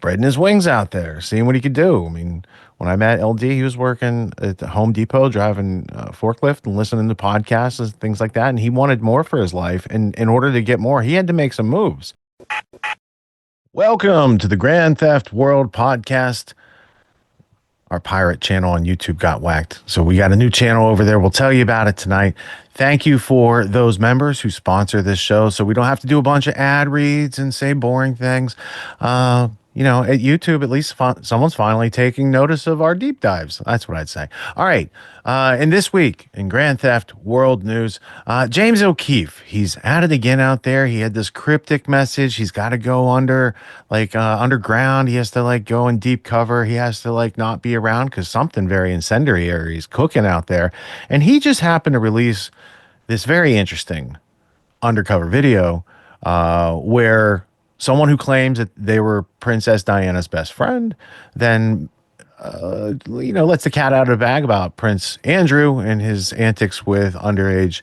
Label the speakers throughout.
Speaker 1: spreading his wings out there, seeing what he could do. I mean, when I met LD, he was working at the Home Depot, driving a forklift and listening to podcasts and things like that. And he wanted more for his life. And in order to get more, he had to make some moves. Welcome to the Grand Theft World Podcast. Our pirate channel on YouTube got whacked. So we got a new channel over there. We'll tell you about it tonight. Thank you for those members who sponsor this show so we don't have to do a bunch of ad reads and say boring things. At YouTube, at least someone's finally taking notice of our deep dives. That's what I'd say. All right. And this week in Grand Theft World news, James O'Keefe, he's at it again out there. He had this cryptic message. He's got to go underground. He has to go in deep cover. He has to not be around because something very incendiary is cooking out there. And he just happened to release this very interesting undercover video where someone who claims that they were Princess Diana's best friend then lets the cat out of the bag about Prince Andrew and his antics with underage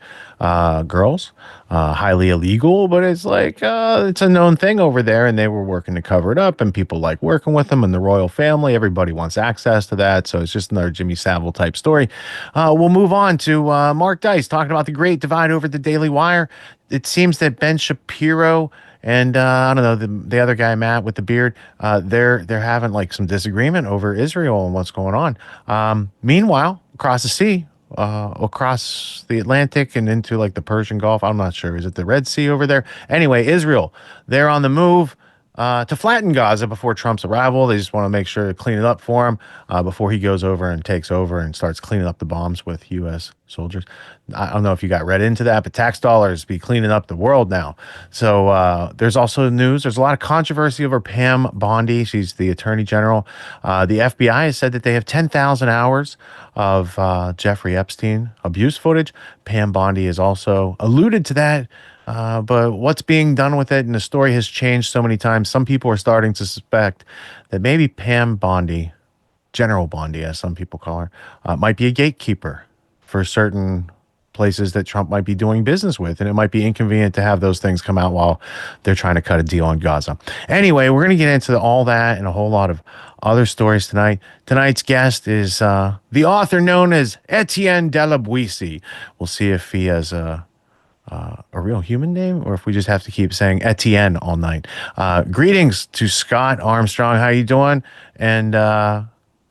Speaker 1: girls. Highly illegal, but it's it's a known thing over there, and they were working to cover it up, and people like working with them and the royal family. Everybody wants access to that, so it's just another Jimmy Savile type story. We'll move on to Mark Dice talking about the great divide over the Daily Wire. It seems that Ben Shapiro and I don't know, the other guy, Matt, with the beard, they're having some disagreement over Israel and what's going on. Meanwhile, across the sea, across the Atlantic and into the Persian Gulf, I'm not sure. Is it the Red Sea over there? Anyway, Israel, they're on the move to flatten Gaza before Trump's arrival. They just want to make sure to clean it up for him before he goes over and takes over and starts cleaning up the bombs with U.S. soldiers. I don't know if you got read into that, but tax dollars be cleaning up the world now. So there's also news. There's a lot of controversy over Pam Bondi. She's the attorney general. The FBI has said that they have 10,000 hours of Jeffrey Epstein abuse footage. Pam Bondi has also alluded to that. But what's being done with it, and the story has changed so many times, some people are starting to suspect that maybe Pam Bondi, General Bondi, as some people call her, might be a gatekeeper for certain places that Trump might be doing business with, and it might be inconvenient to have those things come out while they're trying to cut a deal on Gaza. Anyway, we're going to get into all that and a whole lot of other stories tonight. Tonight's guest is the author known as Etienne Delabuisy. We'll see if he has a real human name, or if we just have to keep saying Etienne all night. Greetings to Scott Armstrong. How you doing? And a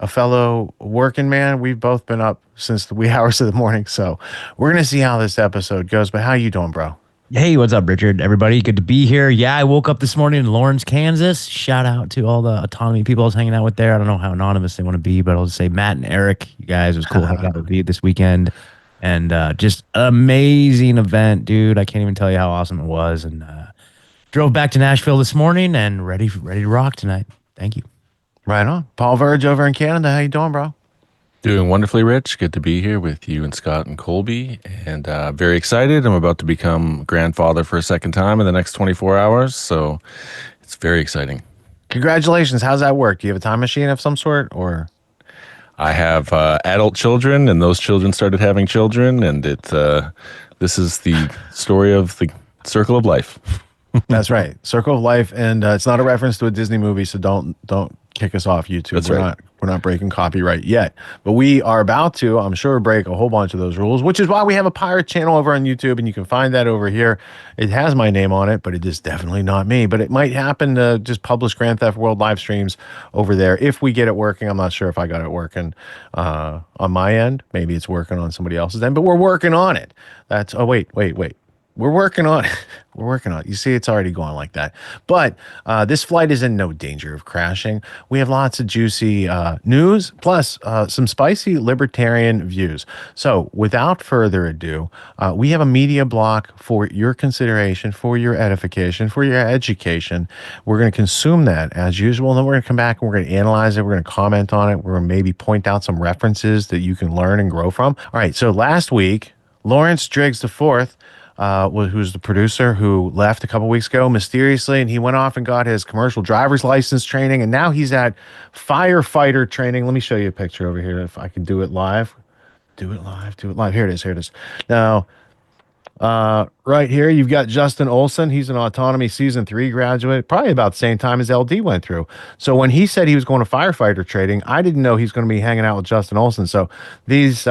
Speaker 1: fellow working man. We've both been up since the wee hours of the morning, so we're going to see how this episode goes. But how you doing, bro?
Speaker 2: Hey, what's up, Richard? Everybody, good to be here. Yeah, I woke up this morning in Lawrence, Kansas. Shout out to all the Autonomy people I was hanging out with there. I don't know how anonymous they want to be, but I'll just say Matt and Eric, you guys, it was cool hanging out with you this weekend. And just amazing event, dude. I can't even tell you how awesome it was. And drove back to Nashville this morning and ready to rock tonight. Thank you.
Speaker 1: Right on. Paul Verge over in Canada. How you doing, bro?
Speaker 3: Doing wonderfully, Rich. Good to be here with you and Scott and Colby. And very excited. I'm about to become grandfather for a second time in the next 24 hours. So it's very exciting.
Speaker 1: Congratulations. How's that work? Do you have a time machine of some sort, or?
Speaker 3: I have adult children, and those children started having children, and this is the story of the circle of life.
Speaker 1: That's right, circle of life, and it's not a reference to a Disney movie, so don't kick us off, YouTube.
Speaker 3: That's right.
Speaker 1: We're not breaking copyright yet, but we are about to, I'm sure, break a whole bunch of those rules, which is why we have a pirate channel over on YouTube, and you can find that over here. It has my name on it, but it is definitely not me. But it might happen to just publish Grand Theft World live streams over there if we get it working. I'm not sure if I got it working on my end. Maybe it's working on somebody else's end, but we're working on it. Wait. We're working on it. We're working on it. You see, it's already going like that. But this flight is in no danger of crashing. We have lots of juicy news, plus some spicy libertarian views. So without further ado, we have a media block for your consideration, for your edification, for your education. We're going to consume that as usual. And then we're going to come back and we're going to analyze it. We're going to comment on it. We're going to maybe point out some references that you can learn and grow from. All right. So last week, Lawrence Driggs IV, who's the producer who left a couple weeks ago mysteriously, and he went off and got his commercial driver's license training, and now he's at firefighter training. Let me show you a picture over here if I can do it live. Do it live. Here it is. Now, Right here, you've got Justin Olson. He's an Autonomy Season 3 graduate, probably about the same time as LD went through. So when he said he was going to firefighter training, I didn't know he's going to be hanging out with Justin Olson. So these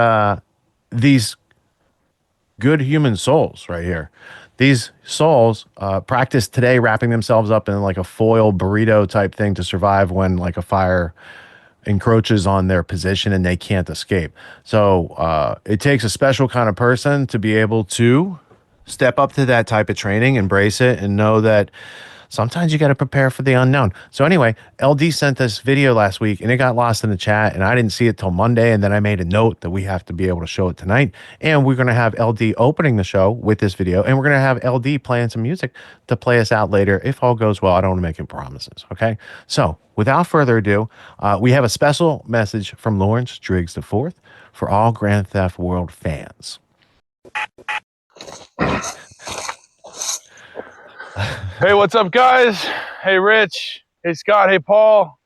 Speaker 1: good human souls right here, these souls practice today wrapping themselves up in like a foil burrito type thing to survive when like a fire encroaches on their position and they can't escape. So it takes a special kind of person to be able to step up to that type of training, embrace it, and know that sometimes you got to prepare for the unknown. So anyway, LD sent this video last week and it got lost in the chat and I didn't see it till Monday. And then I made a note that we have to be able to show it tonight. And we're going to have LD opening the show with this video. And we're going to have LD playing some music to play us out later. If all goes well, I don't want to make any promises. Okay. So without further ado, we have a special message from Lawrence Driggs IV for all Grand Theft World fans.
Speaker 4: Hey, what's up, guys? Hey, Rich. Hey, Scott. Hey, Paul.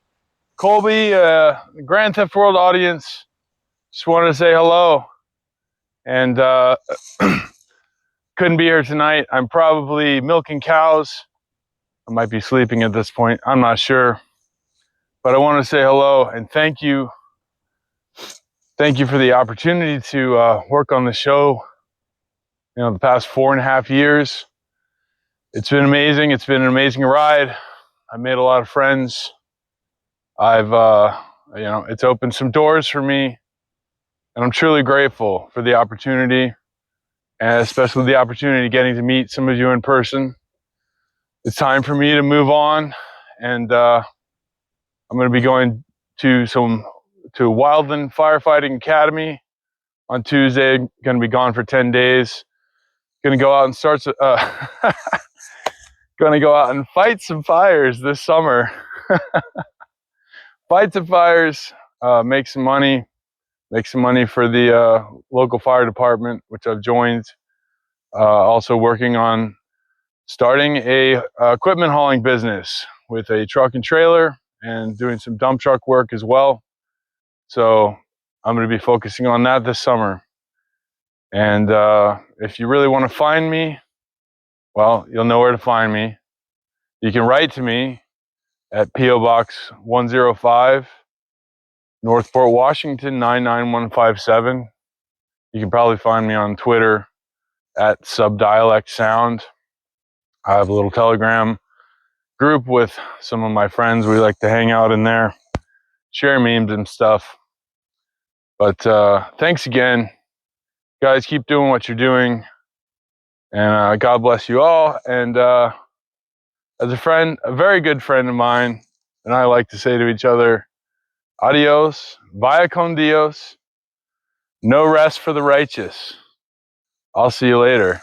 Speaker 4: Colby, Grand Theft World audience. Just wanted to say hello. And couldn't be here tonight. I'm probably milking cows. I might be sleeping at this point. I'm not sure. But I want to say hello and thank you. Thank you for the opportunity to work on the show. You know, the past 4.5 years. It's been amazing. It's been an amazing ride. I made a lot of friends. I've, you know, it's opened some doors for me, and I'm truly grateful for the opportunity, and especially the opportunity getting to meet some of you in person. It's time for me to move on, and I'm going to be going to Wildland Firefighting Academy on Tuesday. Going to be gone for 10 days. Going to go out and going to go out and fight some fires this summer. Fight some fires, make some money for the local fire department, which I've joined. Also working on starting a equipment hauling business with a truck and trailer and doing some dump truck work as well. So I'm going to be focusing on that this summer. And if you really want to find me, well, you'll know where to find me. You can write to me at P.O. Box 105, Northport, Washington 99157. You can probably find me on Twitter at Subdialect Sound. I have a little Telegram group with some of my friends. We like to hang out in there, share memes and stuff. But thanks again. Guys, keep doing what you're doing. And God bless you all. And as a friend, a very good friend of mine, and I like to say to each other, adios, vaya con Dios, no rest for the righteous. I'll see you later.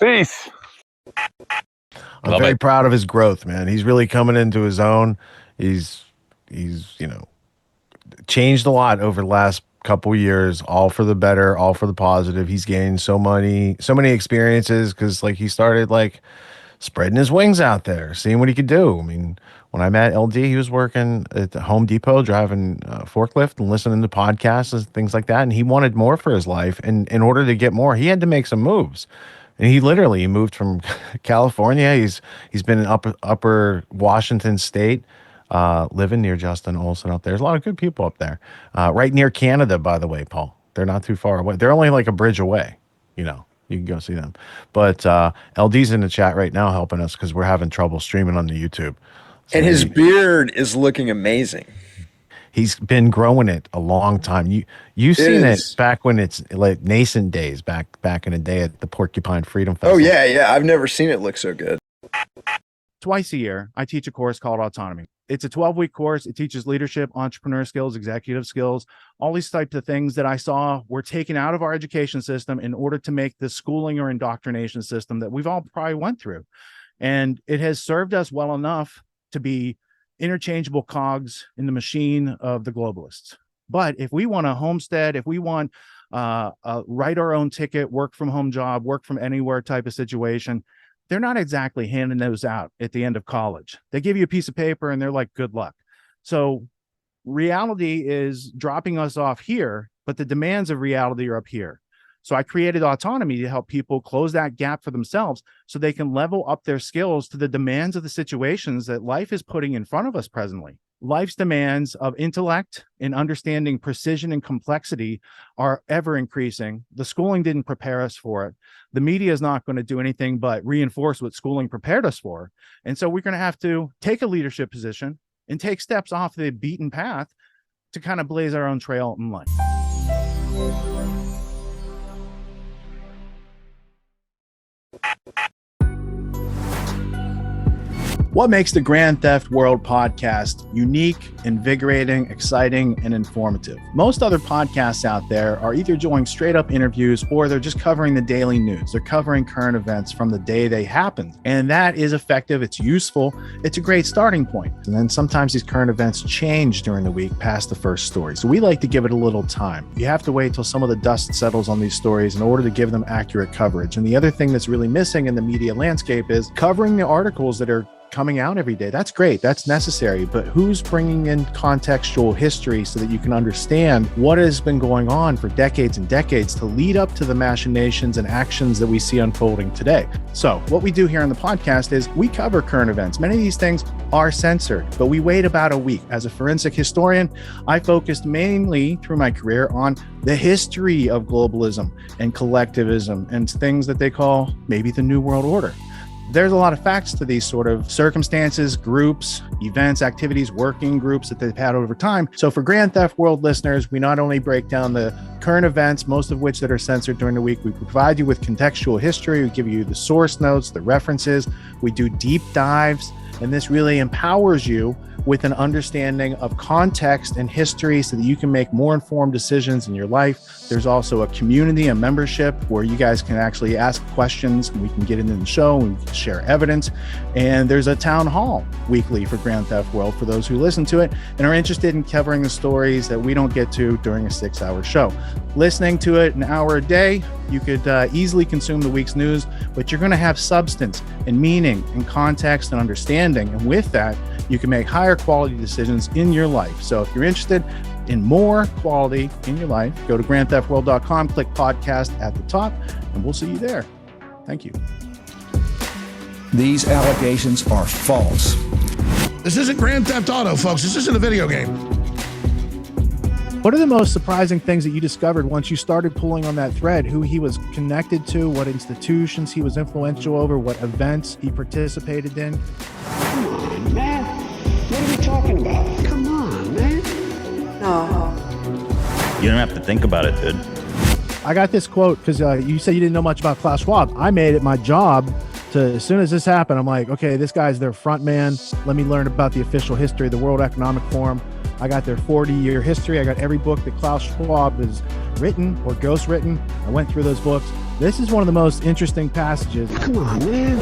Speaker 4: Peace.
Speaker 1: I'm very proud of his growth, man. He's really coming into his own. He's you know, changed a lot over the last couple years, all for the better, all for the positive. He's gained so many experiences because like he started like spreading his wings out there, seeing what he could do. I mean, when I met LD, he was working at the Home Depot, driving a forklift and listening to podcasts and things like that. And he wanted more for his life. And in order to get more, he had to make some moves. And he moved from California. He's been in upper Washington State, living near Justin Olson up there. There's a lot of good people up there, right near Canada, by the way, Paul. They're not too far away. They're only like a bridge away. You know, you can go see them. But LD's in the chat right now helping us because we're having trouble streaming on the YouTube. So
Speaker 5: and his beard is looking amazing.
Speaker 1: He's been growing it a long time. You've seen it back when it's like nascent days, back in the day at the Porcupine Freedom Festival.
Speaker 5: Oh yeah. I've never seen it look so good.
Speaker 6: Twice a year, I teach a course called Autonomy. It's a 12-week course. It teaches leadership, entrepreneur skills, executive skills, all these types of things that I saw were taken out of our education system in order to make the schooling or indoctrination system that we've all probably went through. And it has served us well enough to be interchangeable cogs in the machine of the globalists. But if we want a homestead, if we want write our own ticket, work from home job, work from anywhere type of situation, they're not exactly handing those out at the end of college. They give you a piece of paper and they're like, good luck. So reality is dropping us off here, but the demands of reality are up here. So I created Autonomy to help people close that gap for themselves so they can level up their skills to the demands of the situations that life is putting in front of us presently. Life's demands of intellect and understanding precision and complexity are ever increasing. The schooling didn't prepare us for it. The media is not going to do anything but reinforce what schooling prepared us for. And so we're going to have to take a leadership position and take steps off the beaten path to kind of blaze our own trail in life. What makes the Grand Theft World podcast unique, invigorating, exciting, and informative? Most other podcasts out there are either doing straight up interviews or they're just covering the daily news. They're covering current events from the day they happened. And that is effective. It's useful. It's a great starting point. And then sometimes these current events change during the week past the first story. So we like to give it a little time. You have to wait till some of the dust settles on these stories in order to give them accurate coverage. And the other thing that's really missing in the media landscape is covering the articles that are coming out every day. That's great. That's necessary. But who's bringing in contextual history so that you can understand what has been going on for decades and decades to lead up to the machinations and actions that we see unfolding today? So what we do here on the podcast is we cover current events. Many of these things are censored, but we wait about a week. As a forensic historian, I focused mainly through my career on the history of globalism and collectivism and things that they call maybe the New World Order. There's a lot of facts to these sort of circumstances, groups, events, activities, working groups that they've had over time. So for Grand Theft World listeners, we not only break down the current events, most of which that are censored during the week, we provide you with contextual history, we give you the source notes, the references, we do deep dives, and this really empowers you with an understanding of context and history so that you can make more informed decisions in your life. There's also a community, a membership where you guys can actually ask questions and we can get into the show and we can share evidence. And there's a town hall weekly for Grand Theft World for those who listen to it and are interested in covering the stories that we don't get to during a 6-hour show. Listening to it an hour a day, you could easily consume the week's news, but you're going to have substance and meaning and context and understanding. And with that, you can make higher quality decisions in your life. So if you're interested in more quality in your life, go to grandtheftworld.com, click podcast at the top, and we'll see you there. Thank you.
Speaker 7: These allegations are false.
Speaker 8: This isn't Grand Theft Auto, folks. This isn't a video game.
Speaker 6: What are the most surprising things that you discovered once you started pulling on that thread? Who he was connected to, what institutions he was influential over, what events he participated in?
Speaker 9: Come on, man. What are we talking about? Come on, man. No.
Speaker 10: You don't have to think about it, dude.
Speaker 6: I got this quote because you said you didn't know much about Klaus Schwab. I made it my job to, as soon as this happened, I'm like, okay, this guy's their front man. Let me learn about the official history of the World Economic Forum. I got their 40-year history. I got every book that Klaus Schwab has written or ghostwritten. I went through those books. This is one of the most interesting passages.
Speaker 9: Come on, man.